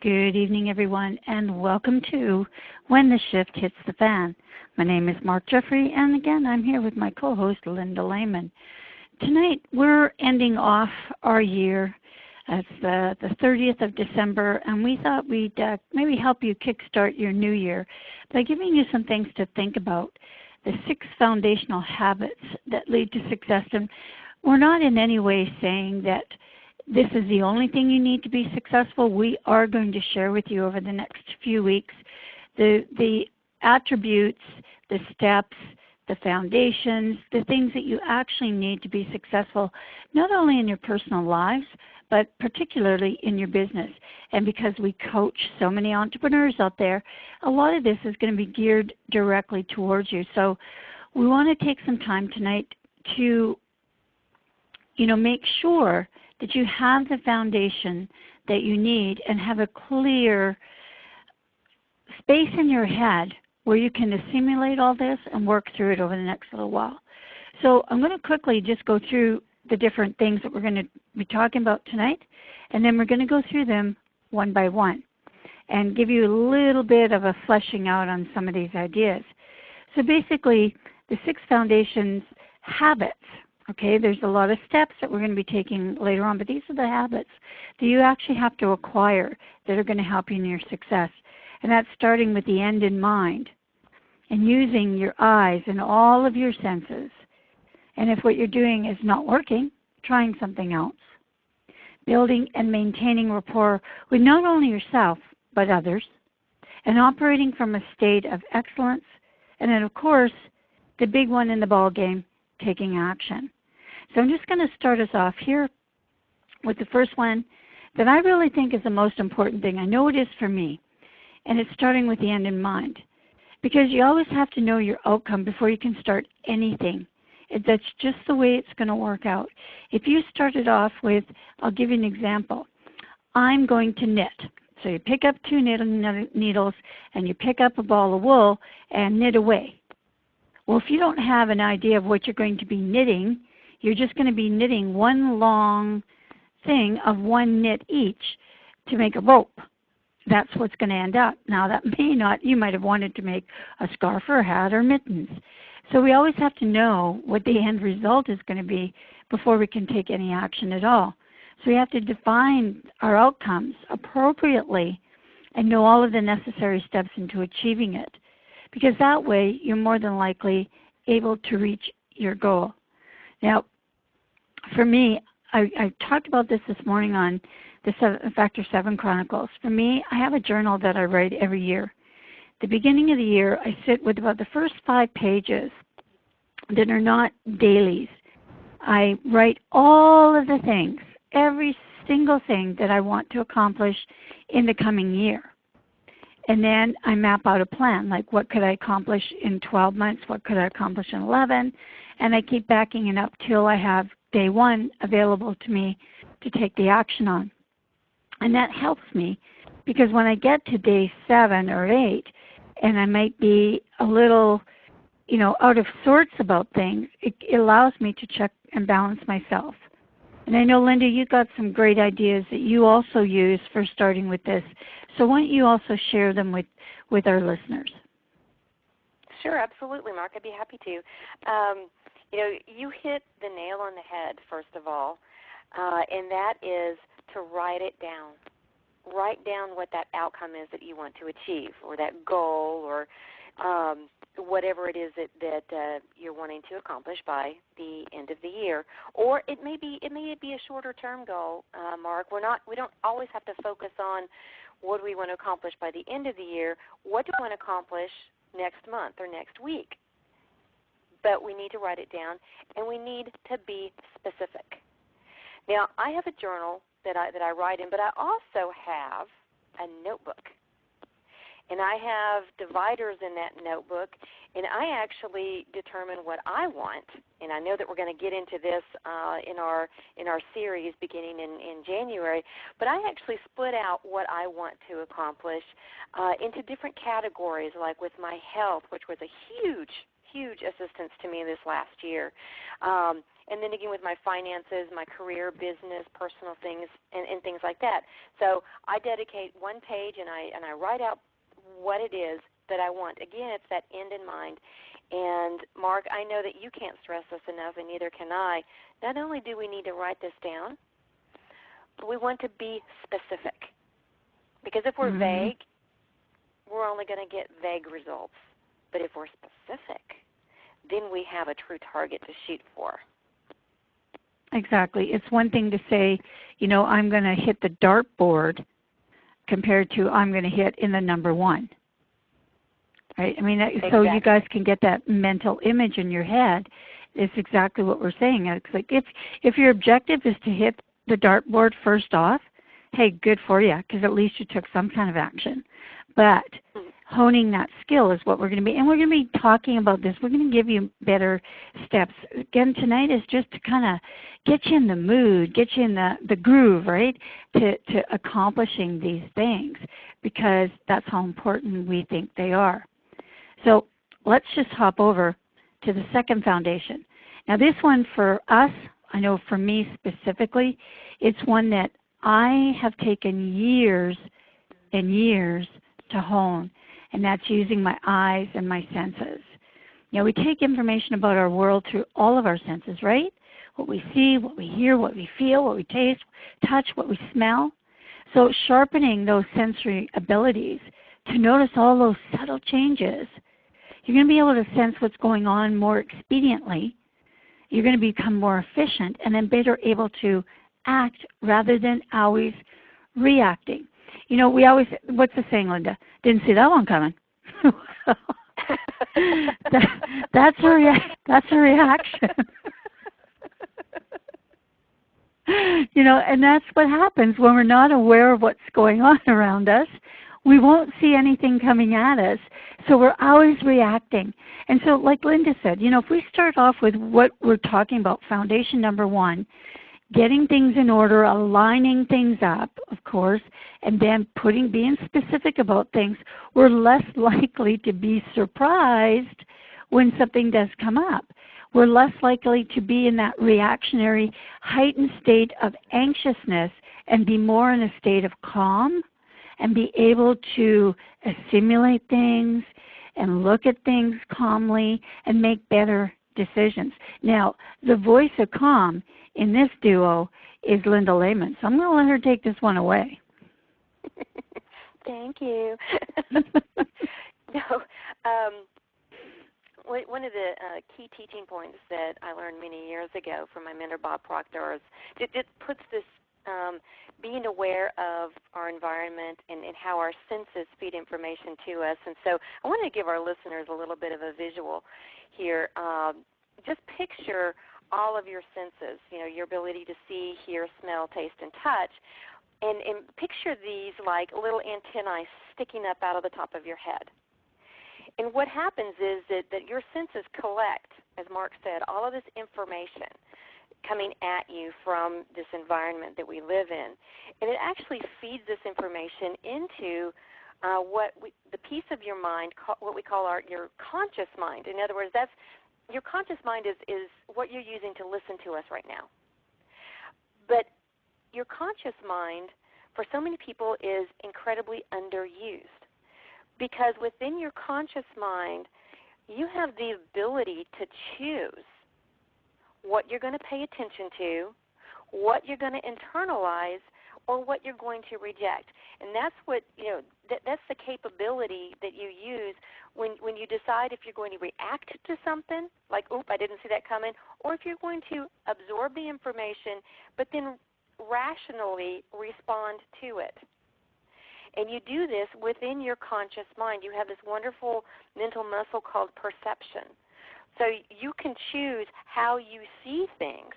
Good evening, everyone, and welcome to When the Shift Hits the Fan. My name is Mark Jeffrey, and again, I'm here with my co-host, Linda Lehman. Tonight, we're ending off our year. It's the 30th of December, and we thought we'd maybe help you kickstart your new year by giving you some things to think about. The 6 foundational habits that lead to success. And we're not in any way saying that this is the only thing you need to be successful. We are going to share with you over the next few weeks the attributes, the steps, the foundations, the things that you actually need to be successful, not only in your personal lives, but particularly in your business. And because we coach so many entrepreneurs out there, a lot of this is going to be geared directly towards you. So we want to take some time tonight to, make sure that you have the foundation that you need and have a clear space in your head where you can assimilate all this and work through it over the next little while. So I'm going to quickly just go through the different things that we're going to be talking about tonight, and then we're going to go through them one by one and give you a little bit of a fleshing out on some of these ideas. So basically, the 6 foundations habits. Okay, there's a lot of steps that we're going to be taking later on, but these are the habits that you actually have to acquire that are going to help you in your success. And that's starting with the end in mind and using your eyes and all of your senses. And if what you're doing is not working, trying something else. Building and maintaining rapport with not only yourself, but others. And operating from a state of excellence. And then, of course, the big one in the ball game, taking action. So I'm just going to start us off here with the first one that I really think is the most important thing. I know it is for me, and it's starting with the end in mind, because you always have to know your outcome before you can start anything. That's just the way it's going to work out. If you started off with, I'll give you an example, I'm going to knit. So you pick up 2 needles and you pick up a ball of wool and knit away. Well, if you don't have an idea of what you're going to be knitting, you're just going to be knitting one long thing of 1 knit each to make a rope. That's what's going to end up. Now, that may not, you might have wanted to make a scarf or a hat or mittens. So we always have to know what the end result is going to be before we can take any action at all. So we have to define our outcomes appropriately and know all of the necessary steps into achieving it, because that way you're more than likely able to reach your goal. Now, for me, I talked about this morning on the Factor 7 Chronicles. For me, I have a journal that I write every year. The beginning of the year, I sit with about the first 5 pages that are not dailies. I write all of the things, every single thing that I want to accomplish in the coming year. And then I map out a plan, like what could I accomplish in 12 months, what could I accomplish in 11, and I keep backing it up till I have day 1 available to me to take the action on. And that helps me, because when I get to day 7 or 8, and I might be a little, out of sorts about things, it allows me to check and balance myself. And I know, Linda, you got some great ideas that you also use for starting with this. So why don't you also share them with our listeners? Sure, absolutely, Mark. I'd be happy to. You hit the nail on the head, first of all, and that is to write it down. Write down what that outcome is that you want to achieve, or that goal, or whatever it is that you're wanting to accomplish by the end of the year. Or it may be a shorter term goal, Mark. We don't always have to focus on what do we want to accomplish by the end of the year. What do we want to accomplish next month or next week? But we need to write it down, and we need to be specific. Now, I have a journal that I write in, but I also have a notebook. And I have dividers in that notebook, and I actually determine what I want. And I know that we're going to get into this in our series beginning in January, but I actually split out what I want to accomplish into different categories, like with my health, which was a huge huge assistance to me this last year. And then again with my finances, my career, business, personal things, and things like that. So I dedicate one page and I write out what it is that I want. Again, it's that end in mind. And Mark, I know that you can't stress this enough, and neither can I. Not only do we need to write this down, but we want to be specific. Because if we're vague, we're only going to get vague results. But if we're specific, then we have a true target to shoot for. Exactly. It's one thing to say, you know, I'm going to hit the dartboard compared to I'm going to hit in the number 1. Right? I mean, exactly. So you guys can get that mental image in your head. It's exactly what we're saying. It's like if your objective is to hit the dartboard first off, hey, good for you, because at least you took some kind of action. But honing that skill is what we're going to be. And we're going to be talking about this. We're going to give you better steps. Again, tonight is just to kind of get you in the mood, get you in the groove, right, to accomplishing these things, because that's how important we think they are. So let's just hop over to the second foundation. Now this one for us, I know for me specifically, it's one that I have taken years and years to hone, and that's using my eyes and my senses. You know, we take information about our world through all of our senses, right? What we see, what we hear, what we feel, what we taste, touch, what we smell. So sharpening those sensory abilities to notice all those subtle changes, you're going to be able to sense what's going on more expediently. You're going to become more efficient and then better able to act rather than always reacting. You know, we always, what's the saying, Linda? Didn't see that one coming. That's a reaction. You know, and that's what happens when we're not aware of what's going on around us. We won't see anything coming at us, so we're always reacting. And so, like Linda said, you know, if we start off with what we're talking about, foundation number 1, getting things in order, aligning things up, of course, and then being specific about things, we're less likely to be surprised when something does come up. We're less likely to be in that reactionary, heightened state of anxiousness and be more in a state of calm and be able to assimilate things and look at things calmly and make better decisions. Now, the voice of calm in this duo is Linda Lehman, so I'm going to let her take this one away. Thank you. One of the key teaching points that I learned many years ago from my mentor, Bob Proctor, is it puts this being aware of our environment and how our senses feed information to us. And so I want to give our listeners a little bit of a visual here. Just picture all of your senses, you know, your ability to see, hear, smell, taste, and touch, and picture these like little antennae sticking up out of the top of your head. And what happens is that your senses collect, as Mark said, all of this information coming at you from this environment that we live in. And it actually feeds this information into the piece of your mind, what we call your conscious mind. In other words, your conscious mind is what you're using to listen to us right now. But your conscious mind, for so many people, is incredibly underused. Because within your conscious mind, you have the ability to choose what you're going to pay attention to, what you're going to internalize, or what you're going to reject. And that's what, you know, that's the capability that you use when you decide if you're going to react to something, like, oop, I didn't see that coming, or if you're going to absorb the information but then rationally respond to it. And you do this within your conscious mind. You have this wonderful mental muscle called perception. So you can choose how you see things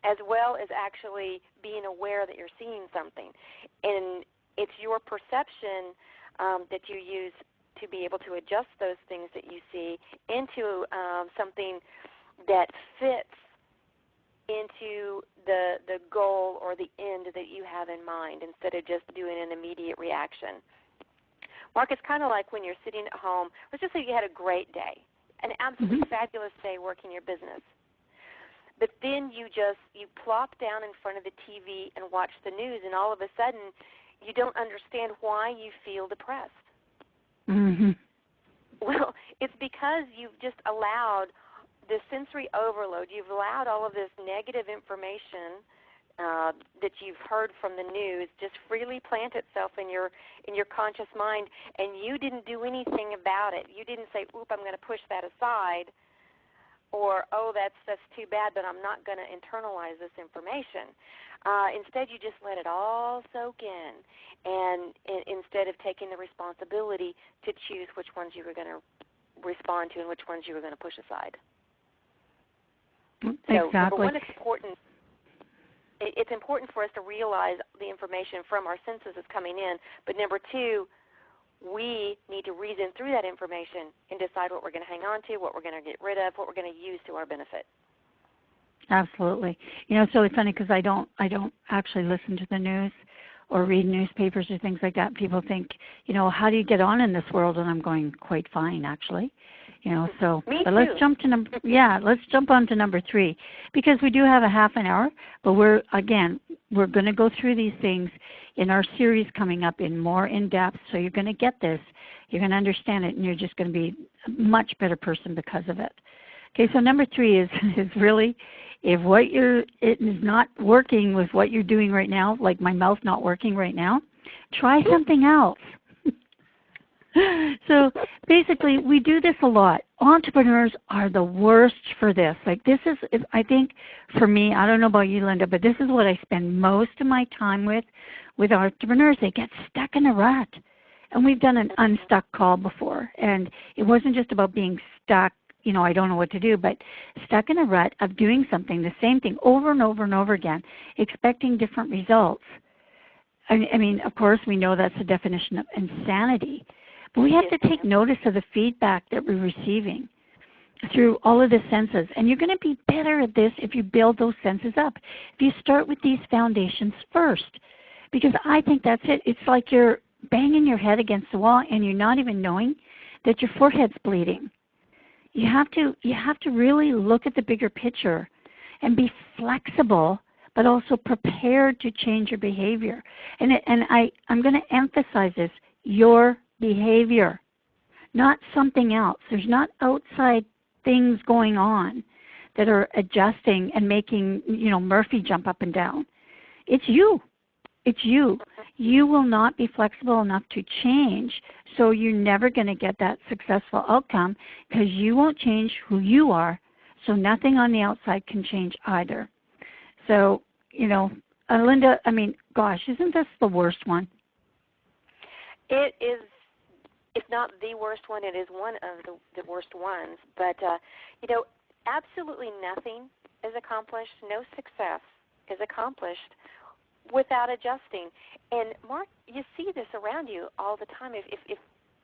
as well as actually being aware that you're seeing something. And it's your perception that you use to be able to adjust those things that you see into something that fits into the goal or the end that you have in mind instead of just doing an immediate reaction. Mark, it's kind of like when you're sitting at home. Let's just say you had a great day. an absolutely fabulous day working your business. But then you plop down in front of the TV and watch the news, and all of a sudden you don't understand why you feel depressed. Mm-hmm. Well, it's because you've just allowed the sensory overload. You've allowed all of this negative information that you've heard from the news just freely plant itself in your conscious mind, and you didn't do anything about it. You didn't say, "Oop, I'm going to push that aside," or, "Oh, that's too bad, but I'm not going to internalize this information." Instead, you just let it all soak in, and instead of taking the responsibility to choose which ones you were going to respond to and which ones you were going to push aside. So, number one, it's important for us to realize the information from our senses is coming in, but number two, we need to reason through that information and decide what we're going to hang on to, what we're going to get rid of, what we're going to use to our benefit. Absolutely. So it's funny because I don't actually listen to the news or read newspapers or things like that. People think, how do you get on in this world? And I'm going, quite fine, actually. So Me but too. let's jump on to number 3, because we do have a half an hour, but we're going to go through these things in our series coming up in depth. So you're going to get this, you're going to understand it, and you're just going to be a much better person because of it. Okay, so number 3 is really, if it is not working with what you're doing right now, like my mouth not working right now, try something else. So basically, we do this a lot. Entrepreneurs are the worst for this. Like this is, I think, for me, I don't know about you, Linda, but this is what I spend most of my time with entrepreneurs. They get stuck in a rut. And we've done an unstuck call before. And it wasn't just about being stuck, I don't know what to do, but stuck in a rut of doing something, the same thing over and over and over again, expecting different results. I mean, of course, we know that's the definition of insanity. But we have to take notice of the feedback that we're receiving through all of the senses. And you're going to be better at this if you build those senses up. If you start with these foundations first. Because I think that's it. It's like you're banging your head against the wall and you're not even knowing that your forehead's bleeding. You have to really look at the bigger picture and be flexible, but also prepared to change your behavior. And I'm going to emphasize this, your behavior, not something else. There's not outside things going on that are adjusting and making, Murphy jump up and down. It's you. It's you. You will not be flexible enough to change, so you're never going to get that successful outcome because you won't change who you are, so nothing on the outside can change either. So, Linda, gosh, isn't this the worst one? It is, if not the worst one, it is one of the worst ones. But, absolutely nothing is accomplished, no success is accomplished without adjusting. And Mark, you see this around you all the time if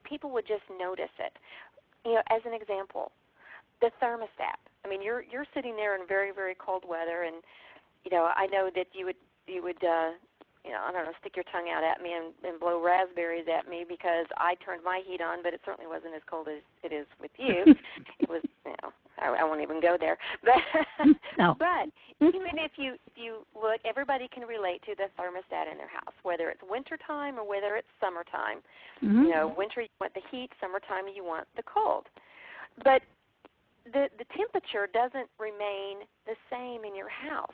people would just notice it. As an example, the thermostat. I mean, you're sitting there in very, very cold weather, and I know that you would I don't know, stick your tongue out at me and blow raspberries at me because I turned my heat on, but it certainly wasn't as cold as it is with you. It was, I won't even go there. But no. But even if you look, everybody can relate to the thermostat in their house, whether it's wintertime or whether it's summertime. Mm-hmm. Winter you want the heat, summertime you want the cold. But the temperature doesn't remain the same in your house.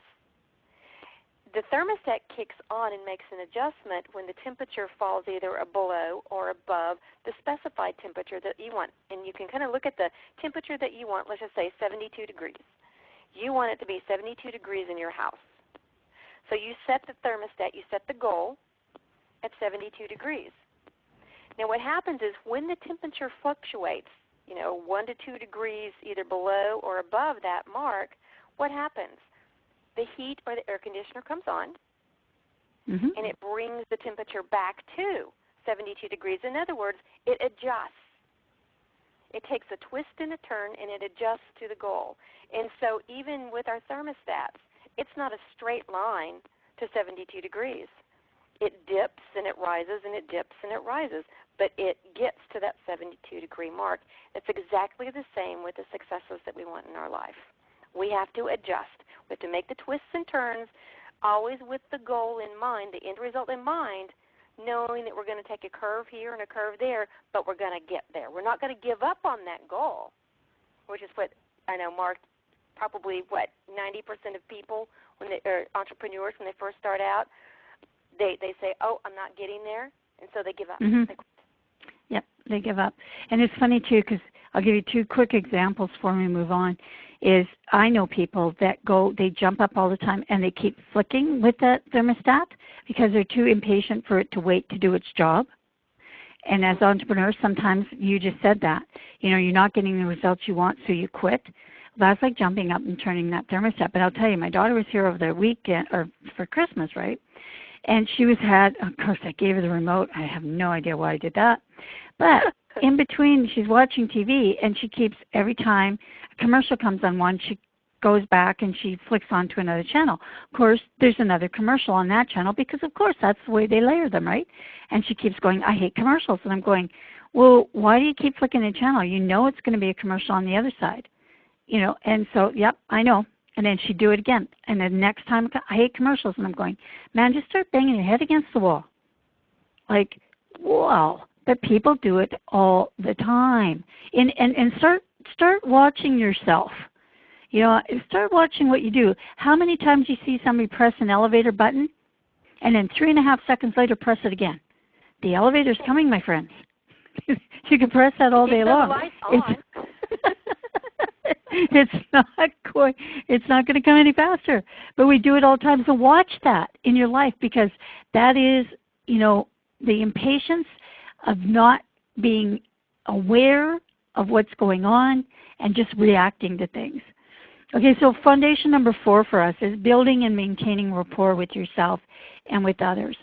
The thermostat kicks on and makes an adjustment when the temperature falls either below or above the specified temperature that you want. And you can kind of look at the temperature that you want, let's just say 72 degrees. You want it to be 72 degrees in your house. So you set the thermostat, you set the goal at 72 degrees. Now what happens is when the temperature fluctuates, 1 to 2 degrees either below or above that mark, what happens? The heat or the air conditioner comes on, and it brings the temperature back to 72 degrees. In other words, it adjusts. It takes a twist and a turn, and it adjusts to the goal. And so even with our thermostats, it's not a straight line to 72 degrees. It dips and it rises and it dips and it rises. but it gets to that 72-degree mark. It's exactly the same with the successes that we want in our life. We have to adjust. We have to make the twists and turns, always with the goal in mind, the end result in mind, knowing that we're going to take a curve here and a curve there, but we're going to get there. We're not going to give up on that goal, which is what I know, Mark, probably 90% of people, or entrepreneurs, when they first start out, they say, oh, I'm not getting there, and so they give up. Mm-hmm. They quit. Yep, they give up. And it's funny, too, because I'll give you two quick examples before we move on, is I know people that they jump up all the time, and they keep flicking with that thermostat because they're too impatient for it to wait to do its job. And as entrepreneurs, sometimes you just said that. You're not getting the results you want, so you quit. That's like jumping up and turning that thermostat. But I'll tell you, my daughter was here over the weekend, or for Christmas, right? And she of course, I gave her the remote. I have no idea why I did that. But in between, she's watching TV, and she keeps, every time a commercial comes on one, she goes back and she flicks onto another channel. Of course, there's another commercial on that channel because, of course, that's the way they layer them, right? And she keeps going, I hate commercials. And I'm going, well, why do you keep flicking the channel? You know it's going to be a commercial on the other side. And so, yep, I know. And then she'd do it again. And the next time, I hate commercials. And I'm going, man, just start banging your head against the wall. Like, wow. But people do it all the time. And start watching yourself. Start watching what you do. How many times you see somebody press an elevator button, and then 3.5 seconds later press it again? The elevator's coming, my friends. You can press that all day long. It's not going to come any faster. But we do it all the time. So watch that in your life, because that is, the impatience of not being aware of what's going on and just reacting to things. Okay, so foundation number 4 for us is building and maintaining rapport with yourself and with others.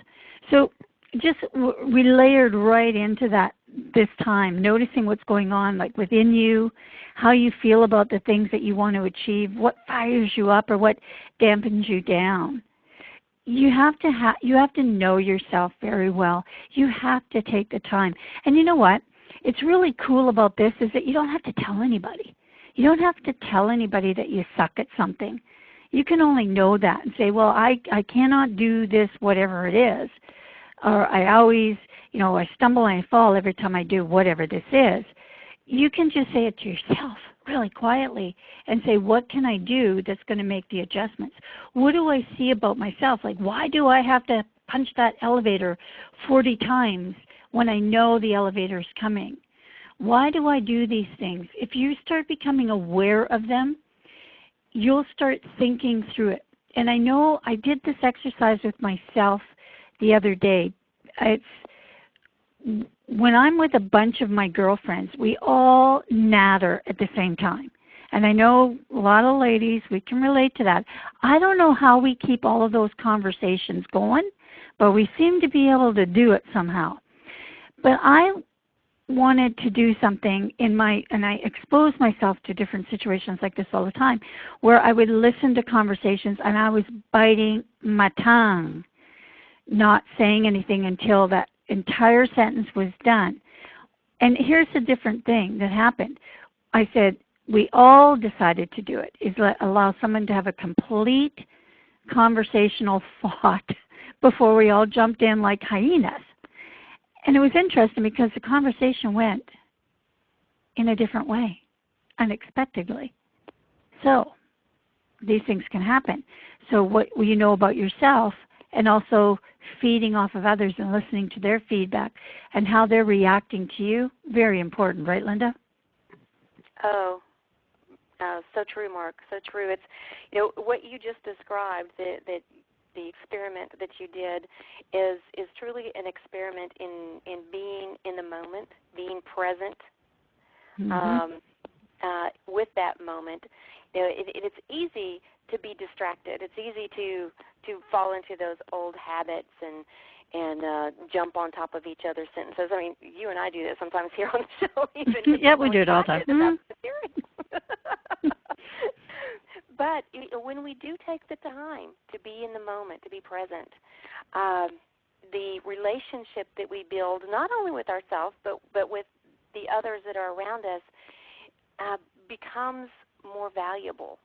So just we layered right into that this time, noticing what's going on, like within you, how you feel about the things that you want to achieve, what fires you up or what dampens you down. You have to know yourself very well. You have to take the time. And you know what? It's really cool about this is that you don't have to tell anybody. You don't have to tell anybody that you suck at something. You can only know that and say, well, I cannot do this, whatever it is. Or I always, I stumble and I fall every time I do whatever this is. You can just say it to yourself really quietly and say, what can I do that's going to make the adjustments? What do I see about myself? Like, why do I have to punch that elevator 40 times when I know the elevator is coming? Why do I do these things? If you start becoming aware of them, you'll start thinking through it. And I know I did this exercise with myself the other day. When I'm with a bunch of my girlfriends, we all natter at the same time. And I know a lot of ladies, we can relate to that. I don't know how we keep all of those conversations going, but we seem to be able to do it somehow. But I wanted to do something and I expose myself to different situations like this all the time, where I would listen to conversations and I was biting my tongue, not saying anything until that entire sentence was done. And here's a different thing that happened. I said, we all decided to do it, is allow someone to have a complete conversational thought before we all jumped in like hyenas. And it was interesting because the conversation went in a different way, unexpectedly. So these things can happen. So what you know about yourself, and also feeding off of others and listening to their feedback and how they're reacting to you, very important, right, Linda? Oh, so true, Mark, so true. It's, what you just described, that the experiment that you did is truly an experiment in being in the moment, being present with that moment. It's easy to be distracted. It's easy to fall into those old habits and jump on top of each other's sentences. I mean, you and I do that sometimes here on the show. Even yeah, we do it all the time. But when we do take the time to be in the moment, to be present, the relationship that we build, not only with ourselves, but with the others that are around us, becomes more valuable,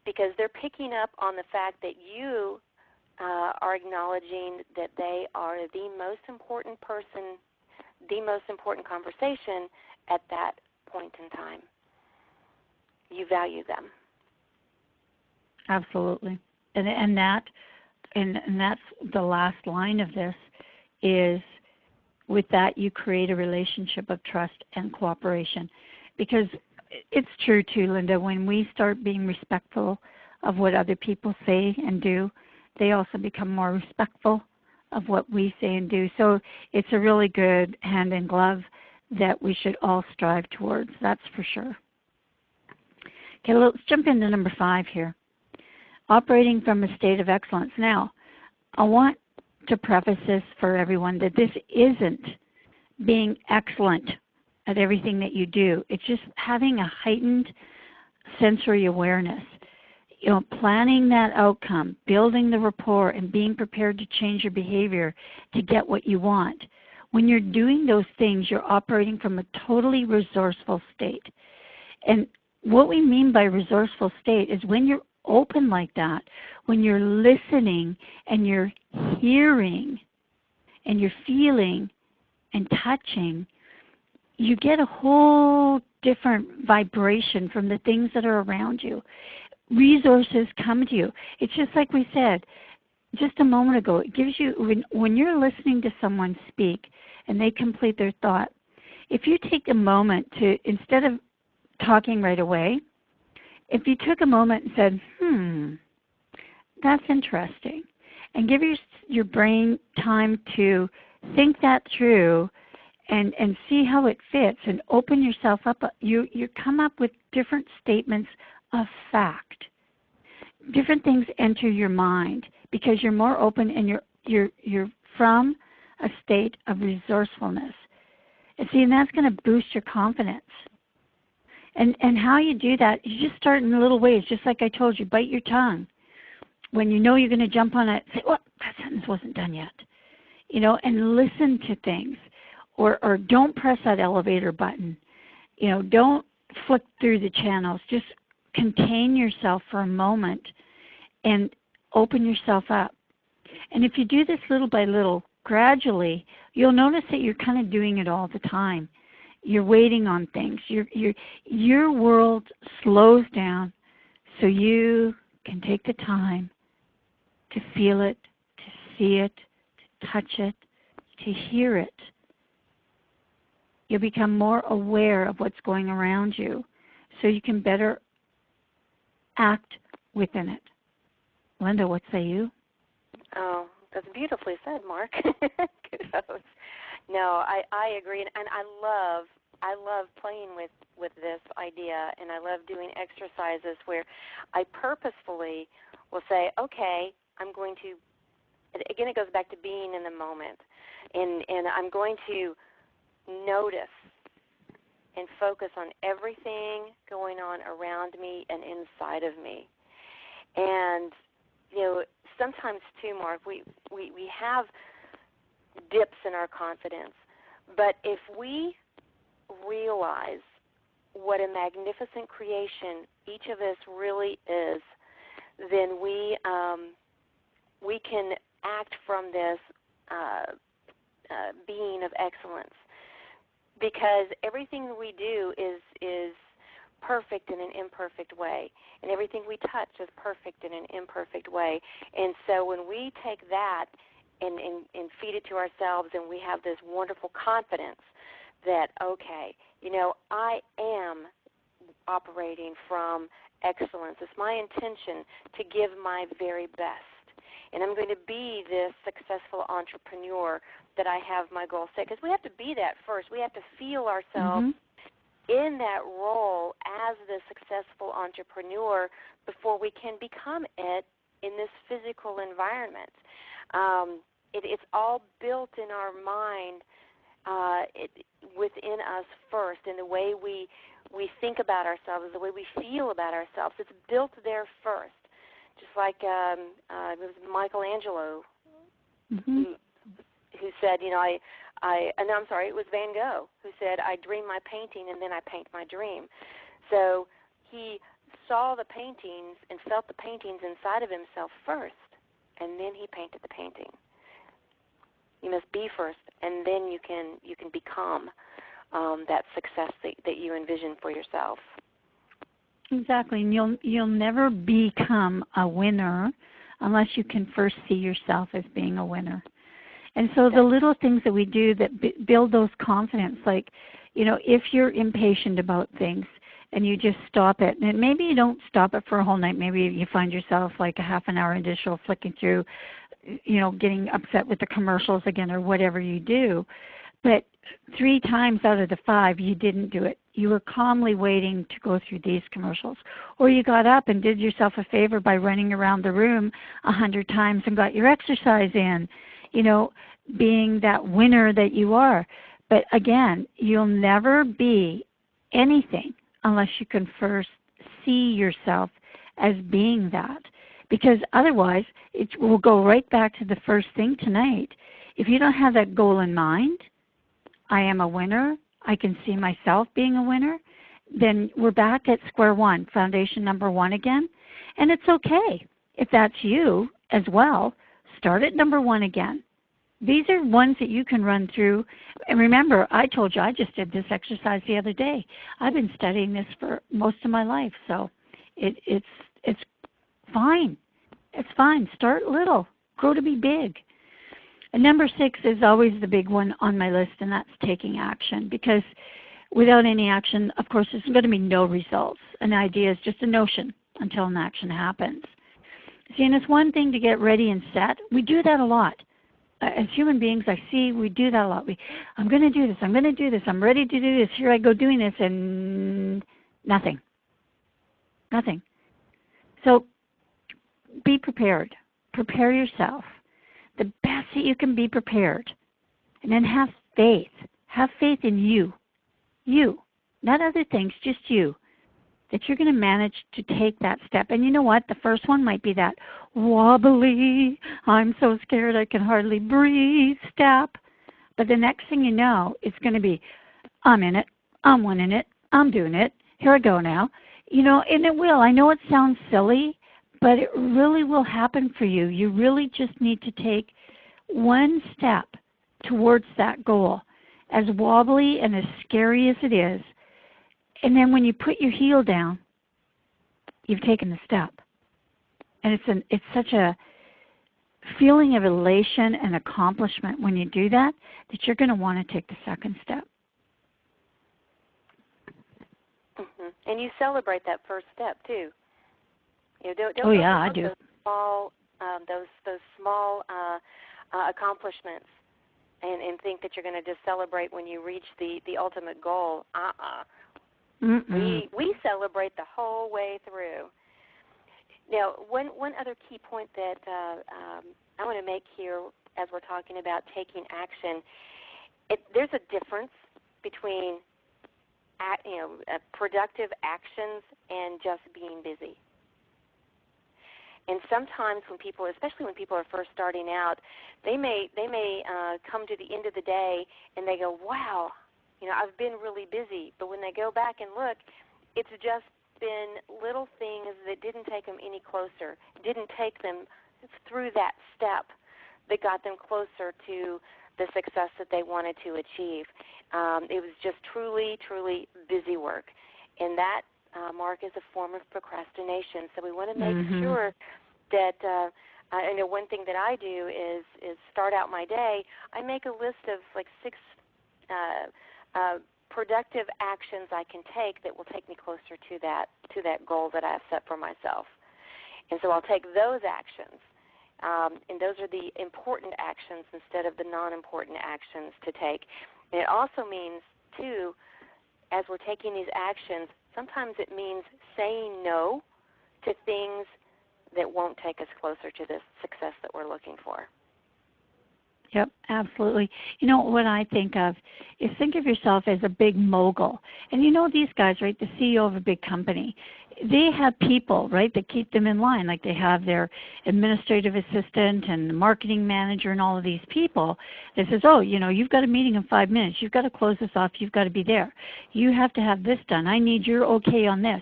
because they're picking up on the fact that you are acknowledging that they are the most important person, the most important conversation at that point in time. You value them. Absolutely. And that's the last line of this is, with that you create a relationship of trust and cooperation. Because it's true too, Linda, when we start being respectful of what other people say and do, they also become more respectful of what we say and do. So it's a really good hand in glove that we should all strive towards, that's for sure. Okay, let's jump into number 5 here. Operating from a state of excellence. Now, I want to preface this for everyone that this isn't being excellent at everything that you do. It's just having a heightened sensory awareness. You know, planning that outcome, building the rapport, and being prepared to change your behavior to get what you want. When you're doing those things, you're operating from a totally resourceful state. And what we mean by resourceful state is when you're open like that, when you're listening and you're hearing and you're feeling and touching, you get a whole different vibration from the things that are around you. Resources come to you. It's just like we said just a moment ago. It gives you, when you're listening to someone speak and they complete their thought, if you take a moment to, instead of talking right away, if you took a moment and said, that's interesting, and give your brain time to think that through and see how it fits and open yourself up, you come up with different statements of fact. Different things enter your mind because you're more open and you're from a state of resourcefulness. And see, and that's going to boost your confidence. And how you do that, you just start in little ways, just like I told you, bite your tongue. When you know you're going to jump on it, say, well, that sentence wasn't done yet. You know, and listen to things. Or don't press that elevator button. You know, don't flick through the channels. Just contain yourself for a moment and open yourself up. And if you do this little by little, gradually, you'll notice that you're kind of doing it all the time. You're waiting on things. Your world slows down so you can take the time to feel it, to see it, to touch it, to hear it. You'll become more aware of what's going around you so you can better act within it. Linda, what say you? Oh, that's beautifully said, Mark. Kudos. No, I agree, and I love playing with this idea, and I love doing exercises where I purposefully will say, okay, I'm going to, again, it goes back to being in the moment, and I'm going to notice and focus on everything going on around me and inside of me. And, you know, sometimes too, Mark, we have dips in our confidence. But if we realize what a magnificent creation each of us really is, then we can act from this being of excellence. Because everything we do is perfect in an imperfect way, and everything we touch is perfect in an imperfect way. And so when we take that and feed it to ourselves, and we have this wonderful confidence that, okay, you know, I am operating from excellence. It's my intention to give my very best. And I'm going to be this successful entrepreneur that I have my goal set. Because we have to be that first. We have to feel ourselves in that role as the successful entrepreneur before we can become it in this physical environment. It's all built in our mind, within us first, in the way we think about ourselves, the way we feel about ourselves. It's built there first. Just like it was Michelangelo Mm-hmm. who said, no, I'm sorry, it was Van Gogh who said, I dream my painting and then I paint my dream. So he saw the paintings and felt the paintings inside of himself first, and then he painted the painting. You must be first, and then you can become that success that you envision for yourself. Exactly, and you'll never become a winner unless you can first see yourself as being a winner. And so the little things that we do that build those confidence, like, if you're impatient about things and you just stop it, and maybe you don't stop it for a whole night, maybe you find yourself like a half an hour into a show flicking through, getting upset with the commercials again or whatever you do. But 3 times out of the 5, you didn't do it. You were calmly waiting to go through these commercials. Or you got up and did yourself a favor by running around the room 100 times and got your exercise in, being that winner that you are. But again, you'll never be anything unless you can first see yourself as being that. Because otherwise, it will go right back to the first thing tonight. If you don't have that goal in mind, I am a winner, I can see myself being a winner, then we're back at square one, foundation number 1 again. And it's okay if that's you as well. Start at number 1 again. These are ones that you can run through. And remember, I told you I just did this exercise the other day. I've been studying this for most of my life, so it's fine. It's fine. Start little. Grow to be big. And number 6 is always the big one on my list, and that's taking action. Because without any action, of course, there's going to be no results. An idea is just a notion until an action happens. See, and it's one thing to get ready and set. We do that a lot. As human beings, I see we do that a lot. I'm going to do this. I'm going to do this. I'm ready to do this. Here I go doing this, and nothing. Nothing. So be prepared. Prepare yourself. The best that you can be prepared. And then have faith. Have faith in you. You. Not other things, just you. That you're going to manage to take that step. And you know what? The first one might be that wobbly, I'm so scared I can hardly breathe step. But the next thing you know, it's going to be, I'm in it. I'm winning it. I'm doing it. Here I go now. And it will. I know it sounds silly, but it really will happen for you. You really just need to take one step towards that goal, as wobbly and as scary as it is. And then when you put your heel down, you've taken the step. And it's such a feeling of elation and accomplishment when you do that, that you're going to want to take the second step. Mm-hmm. And you celebrate that first step too. Don't oh yeah, I do. Those small accomplishments, and think that you're going to just celebrate when you reach the ultimate goal. We celebrate the whole way through. Now, one other key point that I want to make here as we're talking about taking action, there's a difference between productive actions and just being busy. And sometimes when people, especially when people are first starting out, they may come to the end of the day and they go, wow, I've been really busy. But when they go back and look, it's just been little things that didn't take them any closer, didn't take them through that step that got them closer to the success that they wanted to achieve. It was just truly, truly busy work. And that, Mark, is a form of procrastination. So we want to make sure that I know one thing that I do is start out my day. I make a list of like 6 productive actions I can take that will take me closer to that goal that I have set for myself. And so I'll take those actions, and those are the important actions instead of the non-important actions to take. And it also means, too, as we're taking these actions, sometimes it means saying no to things that won't take us closer to the success that we're looking for. Yep, absolutely. What I think of is think of yourself as a big mogul. And these guys, right, the CEO of a big company, they have people, right, that keep them in line. Like they have their administrative assistant and the marketing manager and all of these people that says, oh, you've got a meeting in 5 minutes. You've got to close this off. You've got to be there. You have to have this done. I need your okay on this.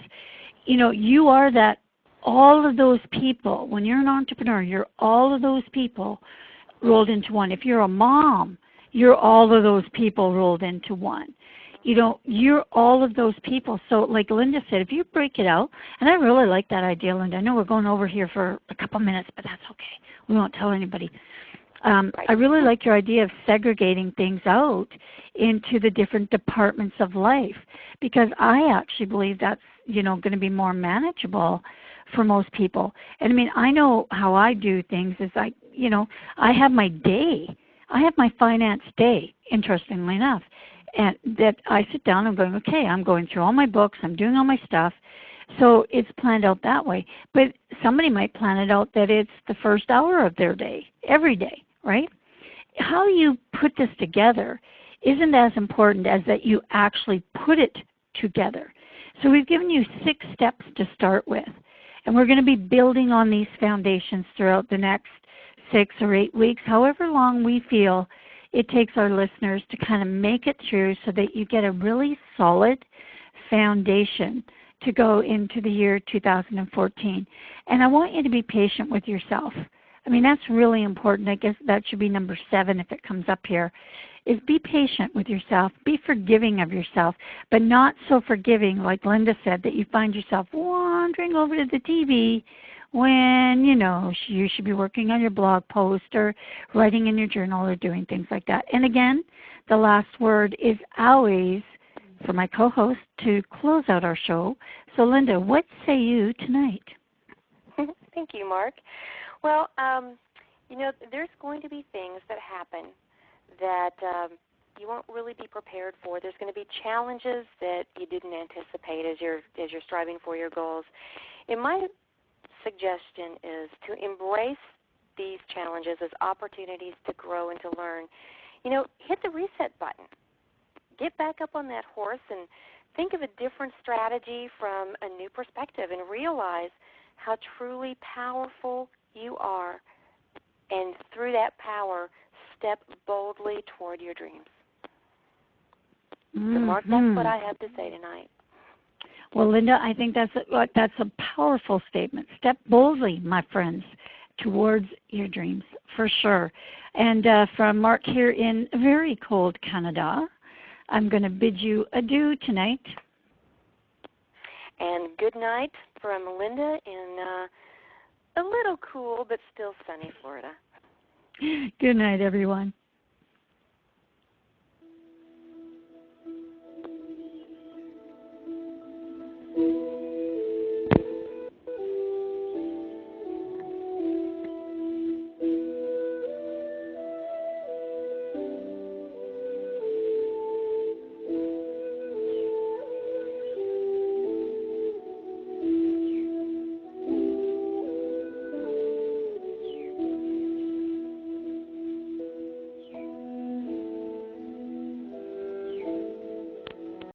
You are that, all of those people. When you're an entrepreneur, you're all of those people rolled into one. If you're a mom, you're all of those people rolled into one. You're all of those people. So like Linda said, if you break it out, and I really like that idea, Linda. I know we're going over here for a couple minutes, but that's okay. We won't tell anybody. I really like your idea of segregating things out into the different departments of life, because I actually believe that's, going to be more manageable for most people. And I mean, I know how I do things is I have my day. I have my finance day, interestingly enough. And that I sit down, I'm going, okay, I'm going through all my books, I'm doing all my stuff. So it's planned out that way. But somebody might plan it out that it's the first hour of their day, every day, right? How you put this together isn't as important as that you actually put it together. So we've given you 6 steps to start with. And we're going to be building on these foundations throughout the next 6 or 8 weeks, however long we feel it takes our listeners to kind of make it through so that you get a really solid foundation to go into the year 2014. And I want you to be patient with yourself. I mean, that's really important. I guess that should be number 7 if it comes up here, is be patient with yourself. Be forgiving of yourself, but not so forgiving, like Linda said, that you find yourself wandering over to the TV when, you should be working on your blog post or writing in your journal or doing things like that. And again, the last word is always for my co-host to close out our show. So Linda, what say you tonight? Thank you, Mark. Well, there's going to be things that happen that you won't really be prepared for. There's going to be challenges that you didn't anticipate as you're striving for your goals. And my suggestion is to embrace these challenges as opportunities to grow and to learn. Hit the reset button. Get back up on that horse and think of a different strategy from a new perspective and realize how truly powerful you are. And through that power, step boldly toward your dreams. So, Mark, that's what I have to say tonight. Well, Linda, I think that's a powerful statement. Step boldly, my friends, towards your dreams, for sure. And from Mark here in very cold Canada, I'm going to bid you adieu tonight. And good night from Linda in a little cool but still sunny Florida. Good night, everyone.